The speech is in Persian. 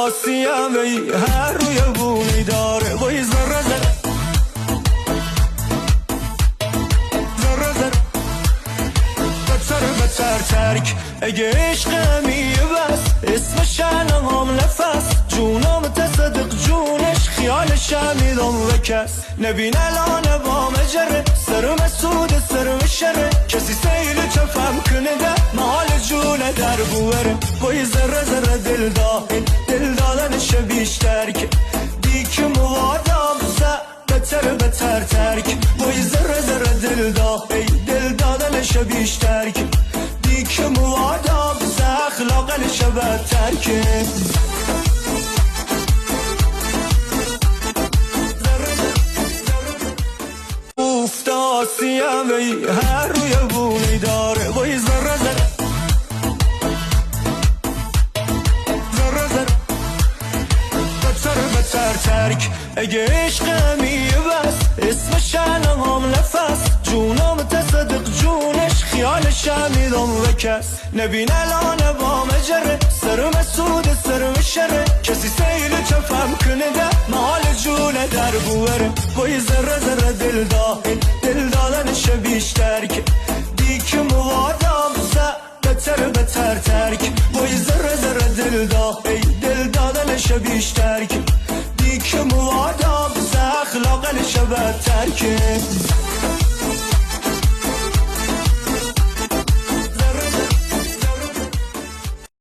افتاسیم ای هر روی بونی داره وای ذره ذره بتر ترک اگه عشقمی بس اسمش هم نفس جونم تصدق جونش خیالش میدم و کس نبین الان با مجره سرم سود سرم شره کسی سیل چفم کنه ده مال جونه در بوره وای ذره ذره دل دادنش بیشتر که دیک موادم بتر ترک وای ذره ذره دل دادنش بیشتر که دیک موادم اخلاقنش بدتر که افتاسیم ای هر روی بونی داره وای ذره ذره بتر ترک اگه عشقمی بس اسمش هم نفس جونم تصدق جونش خیالش میدم و کس نبین الان با مجره سرم سود سرم شره کسی سیل چفم کنه ده مال جونه در بوره وای ذره ذره دل دادنش بیشتر که دیک موادم بتر ترک وای ذره ذره دل دادنش بیشتر که دیک موادم اخلاقنش بدتر که